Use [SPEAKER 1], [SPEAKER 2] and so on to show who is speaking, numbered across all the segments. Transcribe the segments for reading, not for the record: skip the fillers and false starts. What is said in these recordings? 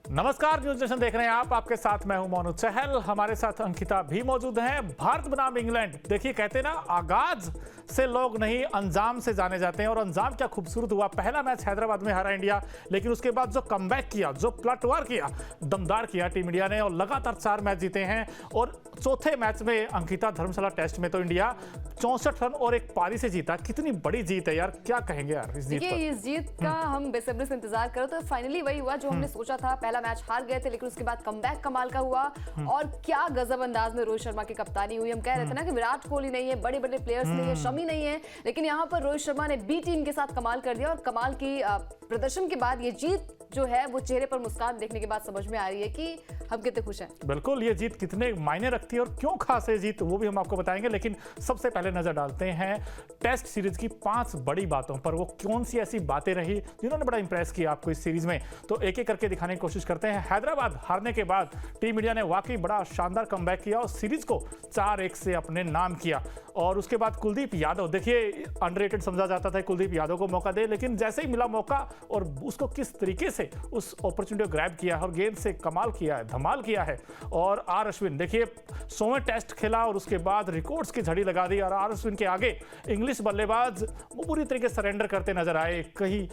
[SPEAKER 1] नमस्कार, news nation देख रहे हैं आप। आपके साथ मैं हूं मोनू चहल, हमारे साथ अंकिता भी मौजूद हैं। भारत बनाम इंग्लैंड, देखिए कहते हैं ना, आगाज से लोग नहीं अंजाम से जाने जाते हैं, और अंजाम क्या खूबसूरत हुआ। पहला मैच हैदराबाद में हारा इंडिया, लेकिन उसके बाद जो कमबैक किया, जो पलटवार किया, दमदार किया टीम इंडिया ने, और लगातार 4 मैच जीते हैं। और चौथे मैच में अंकिता, धर्मशाला टेस्ट में तो इंडिया 64 रन और एक पारी से जीता। कितनी बड़ी जीत है यार, क्या कहेंगे यार इस जीत पर?
[SPEAKER 2] इस जीत का हम बेसब्री से इंतजार करो, तो फाइनली वही हुआ जो हमने सोचा था। पहला मैच हार गए थे, लेकिन उसके बाद कमबैक कमाल का हुआ, और क्या गजब अंदाज में रोहित शर्मा की कप्तानी हुई। हम कह रहे थे ना कि विराट कोहली नहीं है, बड़े बड़े प्लेयर्स नहीं है, शमी नहीं है, लेकिन यहाँ पर रोहित शर्मा ने बी टीम के साथ कमाल कर दिया। और कमाल की प्रदर्शन के बाद ये जीत जो है, वो चेहरे पर मुस्कान देखने के बाद समझ में आ रही है कि हम कितने खुश हैं।
[SPEAKER 1] बिल्कुल, ये जीत कितने मायने रखती है और क्यों खास है जीत, वो भी हम आपको बताएंगे। लेकिन सबसे पहले नजर डालते हैं टेस्ट सीरीज की 5 बड़ी बातों पर। वो कौन सी ऐसी बातें रही जिन्होंने बड़ा इंप्रेस किया आपको इस सीरीज में, तो एक एक करके दिखाने की कोशिश करते हैं। हैदराबाद हारने के बाद टीम इंडिया ने वाकई बड़ा शानदार कमबैक किया और सीरीज को 4-1 से अपने नाम किया। और उसके बाद कुलदीप यादव, देखिए अंडररेटेड समझा जाता था, कुलदीप यादव को मौका दे, लेकिन जैसे ही मिला मौका और उसको किस तरीके से उस अपॉर्चुनिटी को ग्रैब किया और गेंद से कमाल किया है, धमाल किया है। और आर अश्विन, देखिए 100वें टेस्ट खेला और उसके बाद रिकॉर्ड्स की झड़ी लगा दी, और आर अश्विन के आगे इंग्लिश बल्लेबाज वो पूरी तरीके से सरेंडर करते नजर आए, कहीं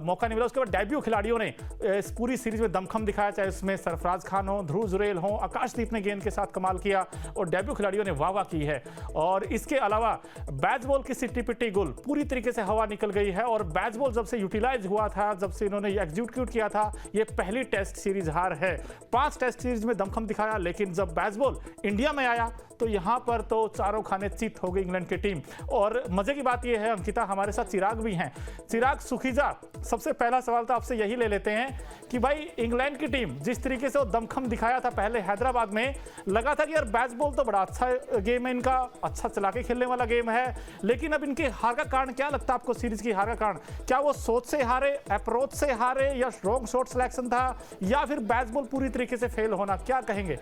[SPEAKER 1] मौका नहीं मिला। उसके बाद डेब्यू खिलाड़ियों ने इस पूरी सीरीज में दमखम दिखाया, चाहे उसमें सरफराज खान हो, ध्रुव जुरेल हो, आकाशदीप ने गेंद के साथ कमाल किया, और डेब्यू खिलाड़ियों ने वाह वाह की है। और इसके अलावा बैट्सबॉल की सिट्टी पिट्टी गुल पूरी तरीके से हवा निकल गई है, और बैट्सबॉल जब से यूटिलाइज हुआ था, जब से इन्होंने एग्जीक्यूट किया था, ये पहली टेस्ट सीरीज हार है। 5 टेस्ट सीरीज में दमखम दिखाया, लेकिन जब बैट्सबॉल इंडिया में आया तो यहां पर तो चारों खाने चित हो गई इंग्लैंड की टीम। और मजे की बात यह है अंकिता, हमारे साथ चिराग भी हैं। चिराग सुखीजा, सबसे पहला सवाल तो आपसे यही ले लेते हैं कि भाई इंग्लैंड की टीम जिस तरीके से वो दमखम दिखाया था पहले हैदराबाद में, लगा था कि यार बैट्सबॉल तो बड़ा अच्छा गेम है इनका, अच्छा चला के खेलने वाला गेम है, लेकिन अब इनके हार का कारण क्या लगता है आपको? सीरीज की हार का कारण क्या वो सोच से हारे, अप्रोच से हारे, या रॉन्ग शॉट सिलेक्शन था, या फिर बैट्सबॉल पूरी तरीके से फेल होना, क्या कहेंगे?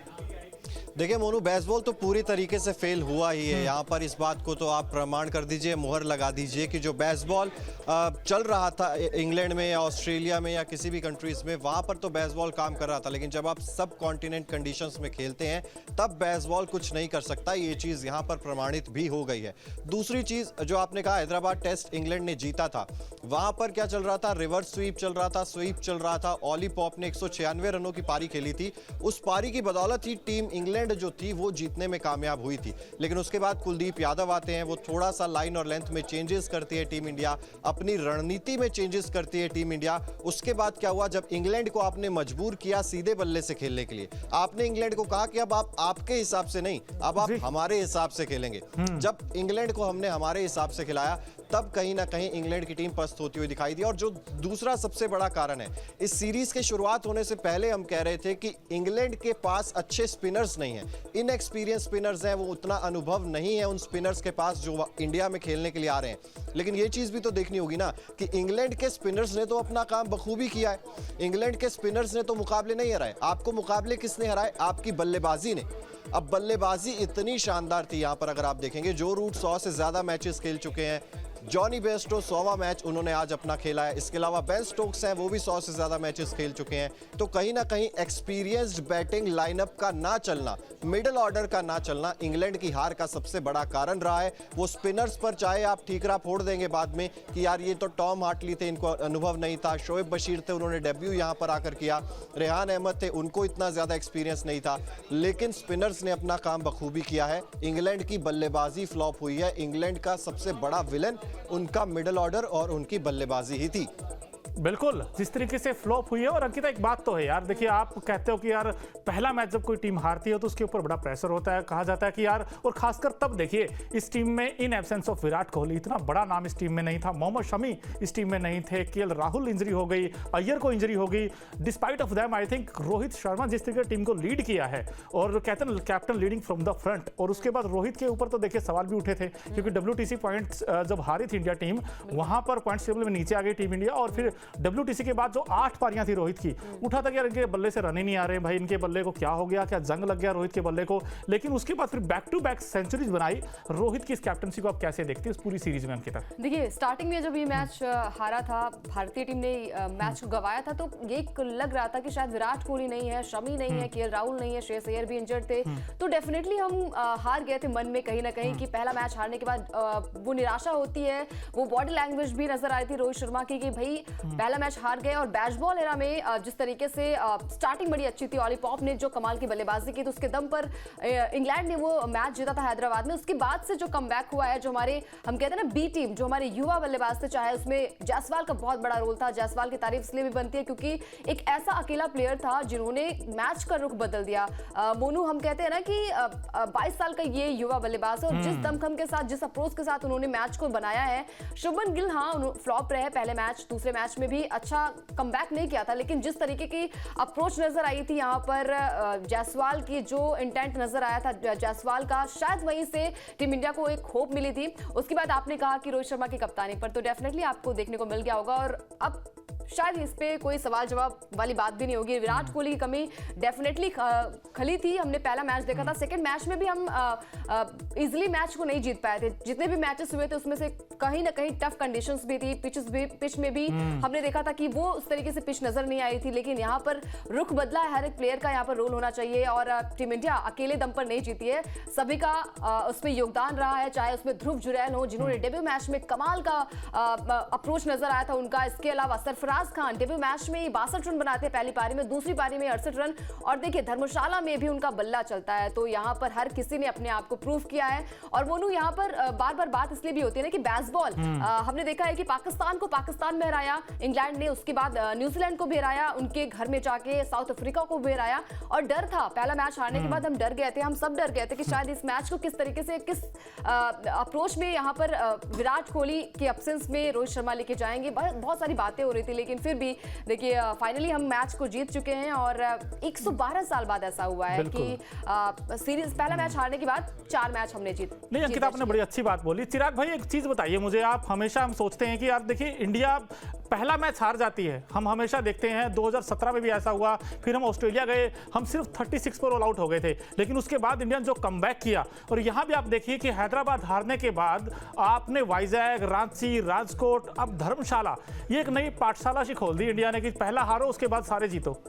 [SPEAKER 3] देखिए मोनू, बेसबॉल तो पूरी तरीके से फेल हुआ ही है। यहाँ पर इस बात को तो आप प्रमाण कर दीजिए, मुहर लगा दीजिए कि जो बेसबॉल चल रहा था इंग्लैंड में या ऑस्ट्रेलिया में या किसी भी कंट्रीज में, वहाँ पर तो बेसबॉल काम कर रहा था, लेकिन जब आप सब कॉन्टिनेंट कंडीशंस में खेलते हैं तब बेसबॉल कुछ नहीं कर सकता। ये चीज़ यहाँ पर प्रमाणित भी हो गई है। दूसरी चीज़ जो आपने कहा, हैदराबाद टेस्ट इंग्लैंड ने जीता था, वहाँ पर क्या चल रहा था? रिवर्स स्वीप चल रहा था, स्वीप चल रहा था। ऑली पॉप ने 196 रनों की पारी खेली थी, उस पारी की बदौलत ही टीम इंग्लैंड जो थी वो जीतने में कामयाब हुई थी। लेकिन उसके बाद कुलदीप यादव आते हैं, वो थोड़ा सा लाइन और लेंथ में चेंजेस करती है टीम इंडिया, अपनी रणनीति में चेंजेस करती है टीम इंडिया। उसके बाद क्या हुआ? जब इंग्लैंड को आपने मजबूर किया सीधे बल्ले से खेलने के लिए, आपने इंग्लैंड को कहा कि अब आप आपके हिसाब से नहीं, अब आप हमारे हिसाब से खेलेंगे। जब इंग्लैंड को हमने हमारे हिसाब से खिलाया, तब कहीं ना कहीं इंग्लैंड की टीम पस्त होती हुई दिखाई दी। और जो दूसरा सबसे बड़ा कारण है, इस सीरीज के शुरुआत होने से पहले हम कह रहे थे कि इंग्लैंड के पास अच्छे स्पिनर्स नहीं हैं, इनएक्सपीरियंस स्पिनर्स हैं, वो उतना अनुभव नहीं है उन स्पिनर्स के पास जो इंडिया में खेलने के लिए आ रहे हैं। लेकिन ये चीज भी तो देखनी होगी ना कि इंग्लैंड के स्पिनर्स ने तो अपना काम बखूबी किया है। इंग्लैंड के स्पिनर्स ने तो मुकाबले नहीं हराए, आपको मुकाबले किसने हराए? आपकी बल्लेबाजी ने। अब बल्लेबाजी इतनी शानदार थी यहाँ पर, अगर आप देखेंगे, जो रूट 100 से ज्यादा मैचेस खेल चुके हैं, जॉनी बेस्टो 100वां मैच उन्होंने आज अपना खेला है। इसके अलावा बेन स्टोक्स हैं, वो भी 100 से ज्यादा मैचेस खेल चुके हैं। तो कहीं ना कहीं एक्सपीरियंस्ड बैटिंग लाइनअप का ना चलना, मिडिल ऑर्डर का ना चलना इंग्लैंड की हार का सबसे बड़ा कारण रहा है। वो स्पिनर्स पर चाहे आप ठीकरा फोड़ देंगे बाद में कि यार ये तो टॉम हार्टली थे, इनको अनुभव नहीं था, शोएब बशीर थे, उन्होंने डेब्यू यहाँ पर आकर किया, रेहान अहमद थे, उनको इतना ज्यादा एक्सपीरियंस नहीं था, लेकिन स्पिनर्स ने अपना काम बखूबी किया है। इंग्लैंड की बल्लेबाजी फ्लॉप हुई है। इंग्लैंड का सबसे बड़ा विलन उनका मिडिल ऑर्डर और उनकी बल्लेबाजी ही थी।
[SPEAKER 1] बिल्कुल, जिस तरीके से फ्लॉप हुई है। और अंकिता, एक बात तो है यार, देखिए आप कहते हो कि यार पहला मैच जब कोई टीम हारती है तो उसके ऊपर बड़ा प्रेशर होता है, कहा जाता है कि यार, और खासकर तब देखिए इस टीम में in absence of Virat Kohli, इतना बड़ा नाम इस टीम में नहीं था, मोहम्मद शमी इस टीम में नहीं थे, केएल राहुल इंजरी हो गई, अय्यर को इंजरी हो गई, despite of them I think Rohit Sharma जिस तरीके टीम को लीड किया है, और कहते हैं captain leading from the front, और उसके बाद रोहित के ऊपर तो देखिए सवाल भी उठे थे, क्योंकि WTC पॉइंट्स जब हारी थी इंडिया टीम, वहां पर पॉइंट्स टेबल में नीचे आ गई टीम इंडिया, और फिर WTC के बाद जो 8 पारियां थी रोहित की, उठा था कि यार इनके बल्ले से रन ही नहीं आ रहे भाई, इनके बल्ले को क्या हो गया, क्या जंग लग गया रोहित के बल्ले को। लेकिन उसके बाद फिर बैक टू बैक सेंचुरीज बनाई। रोहित की इस कैप्टनसी को आप कैसे देखते हैं इस पूरी सीरीज में अंकिता?
[SPEAKER 2] देखिए, स्टार्टिंग में जब ये मैच हारा था, भारतीय टीम ने मैच को गंवाया था, तो ये लग रहा था कि शायद विराट कोहली नहीं है, शमी नहीं है, केएल राहुल नहीं है, श्रेयस अय्यर भी इंजर्ड थे, तो डेफिनेटली हम हार गए थे मन में कहीं ना कहीं कि पहला मैच हारने के बाद वो निराशा होती है। वो बॉडी लैंग्वेज भी नजर आई थी रोहित शर्मा की कि भाई पहला मैच हार गए। और बैच बॉल एरा में जिस तरीके से स्टार्टिंग बड़ी अच्छी थी, ऑली पॉप ने जो कमाल की बल्लेबाजी की, तो उसके दम पर इंग्लैंड ने वो मैच जीता था हैदराबाद में। उसके बाद से जो कमबैक हुआ है, जो हमारे हम कहते हैं ना बी टीम, जो हमारे युवा बल्लेबाज थे, चाहे उसमें जायसवाल का बहुत बड़ा रोल था। जायसवाल की तारीफ इसलिए भी बनती है क्योंकि एक ऐसा अकेला प्लेयर था जिन्होंने मैच का रुख बदल दिया। मोनू, हम कहते हैं ना कि 22 साल का ये युवा बल्लेबाज है और जिस दमखम के साथ, जिस अप्रोच के साथ उन्होंने मैच को बनाया है। शुभमन गिल हाँ फ्लॉप रहे पहले मैच, दूसरे मैच में भी अच्छा कमबैक नहीं किया था, लेकिन जिस तरीके की अप्रोच नजर आई थी यहाँ पर जायसवाल की, जो इंटेंट नजर आया था जायसवाल का, शायद वहीं से टीम इंडिया को एक होप मिली थी। उसके बाद आपने कहा कि रोहित शर्मा की कप्तानी पर तो डेफिनेटली आपको देखने को मिल गया होगा और अब शायद इस पे कोई सवाल जवाब वाली बात भी नहीं होगी। विराट कोहली की कमी डेफिनेटली खली थी। हमने पहला मैच देखा था, सेकंड मैच में भी हम इजीली मैच को नहीं जीत पाए थे। जितने भी मैचेस हुए थे उसमें से कहीं ना कहीं टफ कंडीशंस भी थी, पिच में भी हमने देखा था कि वो उस तरीके से पिच नजर नहीं आई थी। लेकिन यहाँ पर रुख बदला है, हर एक प्लेयर का यहाँ पर रोल होना चाहिए और टीम इंडिया अकेले दम पर नहीं जीती है, सभी का उसमें योगदान रहा है। चाहे उसमें ध्रुव जुरैल हो जिन्होंने डेब्यू मैच में कमाल का अप्रोच नजर आया था उनका, इसके अलावा सरफराज खान डेब्यू मैच में 62 रन बनाते हैं पहली पारी में, दूसरी पारी में 68 रन, और देखिए धर्मशाला में भी उनका बल्ला चलता है। तो यहाँ पर हर किसी ने अपने आप को प्रूव किया है। और मोनू, यहाँ पर बार बार बात इसलिए भी होती है ना कि बेसबॉल हमने देखा है कि पाकिस्तान को पाकिस्तान में हराया इंग्लैंड ने, उसके बाद न्यूजीलैंड को भी हराया, उनके घर में जाके साउथ अफ्रीका को भी हराया। और डर था, पहला मैच हारने के बाद हम डर गए थे, हम सब डर गए थे कि शायद इस मैच को किस तरीके से, किस अप्रोच में यहाँ पर विराट कोहली के एब्सेंस में रोहित शर्मा लेके जाएंगे। बहुत सारी बातें हो रही थी, लेकिन फिर भी देखिए फाइनली हम मैच को जीत चुके हैं और 112 साल बाद ऐसा हुआ है कि सीरीज पहला मैच हारने के बाद 4 मैच हमने जीत।
[SPEAKER 1] नहीं अंकिता, आपने बड़ी अच्छी बात बोली। चिराग भाई एक चीज बताइए मुझे, आप हमेशा हम सोचते हैं कि यार देखिए इंडिया पहला मैच हार जाती है, हम हमेशा देखते हैं 2017 में भी ऐसा हुआ, फिर हम ऑस्ट्रेलिया गए, हम सिर्फ 36 पर ऑल आउट हो गए थे, लेकिन उसके बाद इंडिया ने जो कमबैक किया। और यहां भी आप देखिए कि हैदराबाद हारने के बाद आपने वाइजैग, रांची, राजकोट, अब धर्मशाला, ये एक नई पाठशाला सी खोल दी इंडिया ने कि पहला हारो उसके बाद सारे जीतो।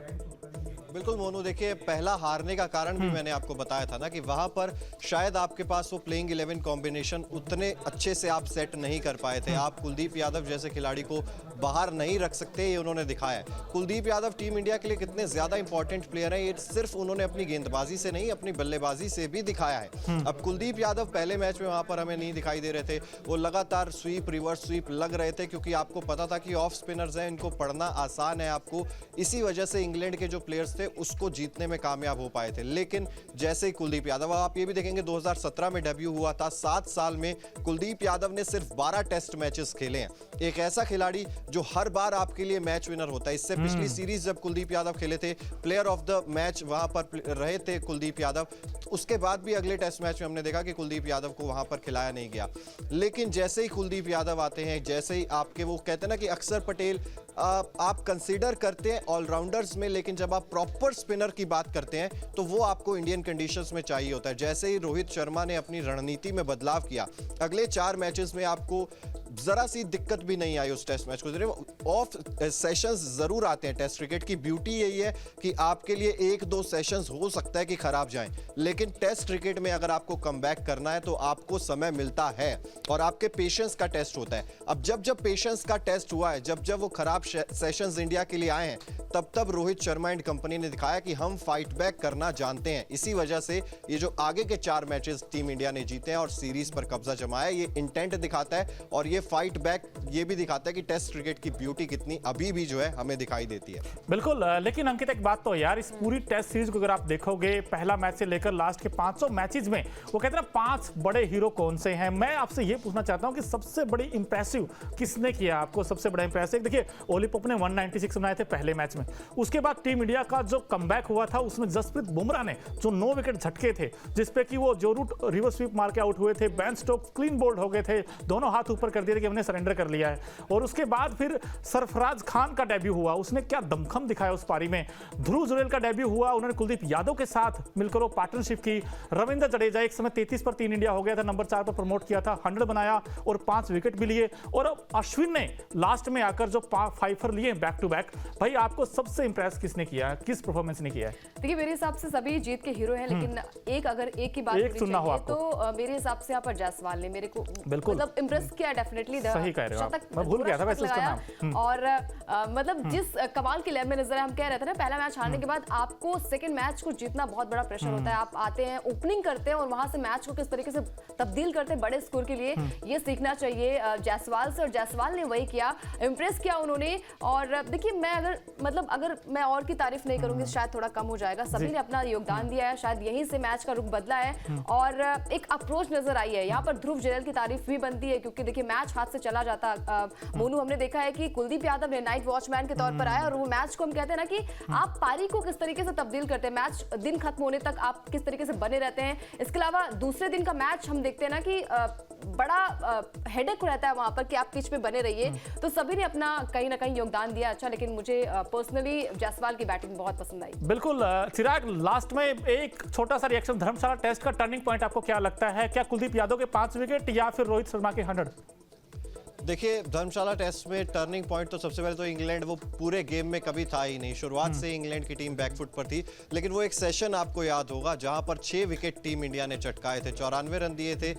[SPEAKER 3] बिल्कुल मोनू, देखिए पहला हारने का कारण भी मैंने आपको बताया था ना कि वहां पर शायद आपके पास वो प्लेइंग 11 कॉम्बिनेशन उतने अच्छे से आप सेट नहीं कर पाए थे। आप कुलदीप यादव जैसे खिलाड़ी को बाहर नहीं रख सकते, ये उन्होंने दिखाया है। कुलदीप यादव टीम इंडिया के लिए कितने ज्यादा इंपॉर्टेंट प्लेयर हैं, ये सिर्फ उन्होंने अपनी गेंदबाजी से नहीं, अपनी बल्लेबाजी से भी दिखाया है। अब कुलदीप यादव पहले मैच में वहां पर हमें नहीं दिखाई दे रहे थे, वो लगातार स्वीप, रिवर्स स्वीप लग रहे थे क्योंकि आपको पता था कि ऑफ स्पिनर्स हैं, इनको पढ़ना आसान है आपको, इसी वजह से इंग्लैंड के जो प्लेयर्स थे उसको जीतने में कामयाब हो पाए थे। लेकिन जैसे ही कुलदीप यादव, आप ये भी देखेंगे 2017 में डेब्यू हुआ था, 7 साल में कुलदीप यादव ने सिर्फ 12 टेस्ट मैचेस खेले हैं। एक ऐसा खिलाड़ी जो हर बार आपके लिए मैच विनर होता है। इससे पिछली सीरीज जब कुलदीप यादव खेले थे, प्लेयर ऑफ द मैच वहां पर रहे थे कुलदीप यादव। उसके बाद भी अगले टेस्ट मैच में हमने देखा कि कुलदीप यादव को वहां पर खिलाया नहीं गया। लेकिन जैसे ही कुलदीप यादव आते हैं, जैसे ही आपके वो कहते हैं ना कि अक्षर पटेल आप कंसीडर करते हैं ऑलराउंडर्स में, लेकिन जब आप प्रॉपर स्पिनर की बात करते हैं तो वो आपको इंडियन कंडीशंस में चाहिए होता है। जैसे ही रोहित शर्मा ने अपनी रणनीति में बदलाव किया, अगले 4 मैचेस में आपको जरा सी दिक्कत भी नहीं आई उस टेस्ट मैच को। ऑफ सेशंस जरूर आते हैं, टेस्ट क्रिकेट की ब्यूटी यही है कि आपके लिए 1-2 सेशंस हो सकता है कि खराब जाएं, लेकिन टेस्ट क्रिकेट में अगर आपको कमबैक करना है तो आपको समय मिलता है और आपके पेशेंस का टेस्ट होता है। अब जब पेशेंस का टेस्ट हुआ है, जब वो खराब सेशंस इंडिया के लिए आए हैं, तब रोहित शर्मा एंड कंपनी ने दिखाया कि हम फाइट बैक करना जानते हैं। इसी वजह से ये जो आगे के 4 मैचेस टीम इंडिया ने जीते हैं और सीरीज पर कब्जा जमाया, ये इंटेंट दिखाता है और ये फाइट बैक ये भी दिखाता है कि टेस्ट क्रिकेट की ब्यूटी कितनी अभी भी जो है हमें दिखाई देती है।
[SPEAKER 1] बिल्कुल, लेकिन अंकित एक बात तो यार, इस पूरी टेस्ट सीरीज को अगर आप देखोगे, पहला मैच से लेकर लास्ट के 500 मैचेस में, वो कहते हैं ना 5 बड़े हीरो कौन से हैं। मैं आपसे ये पूछना चाहता हूं कि सबसे बड़ी इंप्रेसिव किसने किया आपको, सबसे बड़ा इंप्रेसिव? देखिए ओली पोप ने 196 बनाए थे पहले मैच में, उसके बाद टीम इंडिया का जो कमबैक हुआ था उसमें जसप्रीत बुमराह ने जो 9 विकेट झटके थे, जिसपे कि वो जो रूट रिवर्स स्वीप मार के आउट हुए थे, बेन स्टोक्स क्लीन बोल्ड हो गए थे, दोनों हाथ ऊपर कर दिए थे कि हमने सरेंडर कर लिया है। और उसके बाद फिर सरफराज खान का डेब्यू हुआ, उसने क्या दमखम दिखाया उस पारी में। ध्रुव जुरेल का डेब्यू हुआ, उन्होंने कुलदीप यादव के साथ मिलकर वो पार्टनरशिप की। रविंद्र जडेजा एक समय 33 पर 3 इंडिया हो गया था, नंबर 4 पर प्रमोट किया था, 100 बनाया और 5 विकेट भी लिए। और अब अश्विन ने लास्ट में आकर जो 5 लिए बैक टू बैक। भाई आपको सबसे इंप्रेस किसने किया है, किस परफॉर्मेंस ने किया है?
[SPEAKER 2] देखिए मेरे हिसाब से सभी जीत के हीरो हैं, लेकिन अगर एक की बात
[SPEAKER 1] एक चुनना हो आपको
[SPEAKER 2] तो मेरे हिसाब से यहाँ पर जायसवाल ने मेरे को
[SPEAKER 1] बिल्कुल
[SPEAKER 2] मतलब इम्प्रेस किया डेफिनेटली।
[SPEAKER 1] सही कह रहे हो आप, मैं भूल गया था वैसे उसका नाम।
[SPEAKER 2] और मतलब जिस कमाल की लेवल में नजर है, हम कह रहे थे ना पहला मैच हारने के बाद आपको सेकंड मैच को जीतना बहुत बड़ा प्रेशर होता है। आप आते हैं, ओपनिंग करते हैं और वहां से मैच को किस तरीके से तब्दील करते हैं बड़े स्कोर के लिए, ये सीखना चाहिए जायसवाल से। और जायसवाल ने वही किया, इंप्रेस किया उन्होंने। और देखिए मैं अगर मैं और की तारीफ नहीं करूंगी शायद थोड़ा कम हो जाएगा। सभी ने अपना योगदान दिया है, शायद यहीं से मैच का रुख बदला है और एक अप्रोच नजर आई है। यहाँ पर ध्रुव जुरेल की तारीफ भी बनती है क्योंकि देखिए मैच हाथ से चला जाता। मोनू हमने देखा है कि कुलदीप यादव ने नाइट वॉचमैन के तौर पर आया और वो मैच को हम कहते हैं ना कि आप पारी को किस तरीके से तब्दील करते हैं, मैच दिन खत्म होने तक आप किस तरीके से बने रहते हैं। इसके अलावा दूसरे दिन का मैच हम देखते हैं ना कि बड़ा हेडेक रहता है वहां पर कि आप पिच में बने रहिए। तो सभी ने अपना कहीं ना कहीं योगदान दिया। अच्छा, लेकिन मुझे पर्सनली जायसवाल की बैटिंग बहुत पसंद आई।
[SPEAKER 1] बिल्कुल चिराग, लास्ट में एक छोटा सा रिएक्शन, धर्मशाला टेस्ट का टर्निंग पॉइंट आपको क्या लगता है? क्या कुलदीप यादव के 5 विकेट या फिर रोहित शर्मा के 100?
[SPEAKER 3] देखिए धर्मशाला टेस्ट में टर्निंग पॉइंट तो सबसे पहले तो इंग्लैंड वो पूरे गेम में कभी था ही नहीं। शुरुआत से इंग्लैंड की टीम बैकफुट पर थी, लेकिन वो एक सेशन आपको याद होगा जहां पर 6 विकेट टीम इंडिया ने चटकाए थे, 94 रन दिए थे।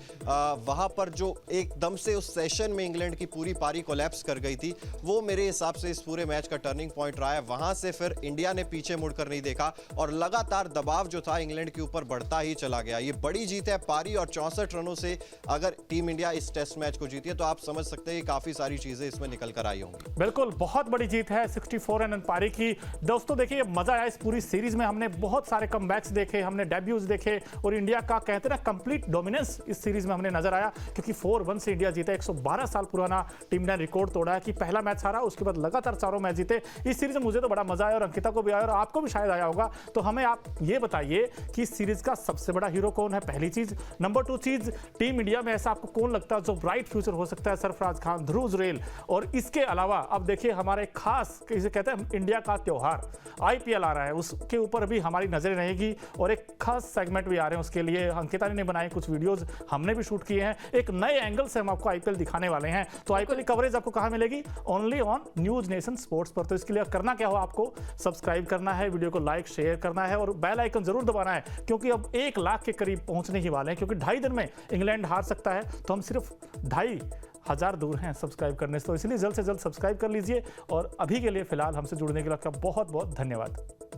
[SPEAKER 3] वहां पर जो एकदम से उस सेशन में इंग्लैंड की पूरी पारी कोलैप्स कर गई थी, वो मेरे हिसाब से इस पूरे मैच का टर्निंग पॉइंट रहा है। वहां से फिर इंडिया ने पीछे मुड़कर नहीं देखा और लगातार दबाव जो था इंग्लैंड के ऊपर बढ़ता ही चला गया। ये बड़ी जीत है पारी, और 64 रनों से अगर टीम इंडिया इस टेस्ट मैच को जीती है तो आप समझ सकते हैं काफी सारी चीजें इसमें निकल कर आई होंगी।
[SPEAKER 1] बिल्कुल बहुत बड़ी जीत है 64 रन पारी की। दोस्तों देखिए मजा आया इस पूरी सीरीज में, हमने बहुत सारे कमबैक्स देखे, हमने डेब्यूज देखे और इंडिया का कहते हैं ना कंप्लीट डोमिनेंस इस सीरीज में हमने नजर आया क्योंकि 4-1 से इंडिया जीता। 112 साल पुराना टीम ने रिकॉर्ड तोड़ा है कि पहला मैच हारा, उसके बाद लगातार चारों मैच जीते। इस सीरीज में मुझे तो बड़ा मजा आया और अंकिता को भी आया और आपको भी शायद आया होगा। तो हमें आप ये बताइए कि इस सीरीज का सबसे बड़ा हीरो कौन है, पहली चीज। नंबर 2 चीज, टीम इंडिया में ऐसा आपको कौन लगता है जो ब्राइट फ्यूचर हो सकता है? सरफराज खान, ध्रुव जुरेल। और इसके अलावा अब देखिए हमारे खास इसे कहते हैं इंडिया का त्योहार IPL आ रहा है, उसके ऊपर भी हमारी नजरें रहेगी और एक खास सेगमेंट भी आ रहे हैं। उसके लिए अंकिता ने बनाए कुछ वीडियोस, हमने भी शूट किए हैं। एक नए एंगल से हम आपको IPL दिखाने वाले हैं। तो IPL की कवरेज आपको कहां मिलेगी? Only on news nation sports पर। तो इसके लिए करना क्या हो, आपको सब्सक्राइब करना है, वीडियो को लाइक शेयर करना है और बेल आइकन जरूर दबाना है क्योंकि अब 1 लाख के करीब पहुंचने ही वाले हैं क्योंकि 2.5 दिन में इंग्लैंड हार सकता है। तो हम सिर्फ 2,500 दूर हैं सब्सक्राइब करने से, तो इसलिए जल्द से जल्द सब्सक्राइब कर लीजिए। और अभी के लिए फिलहाल हमसे जुड़ने के लिए आपका बहुत बहुत धन्यवाद।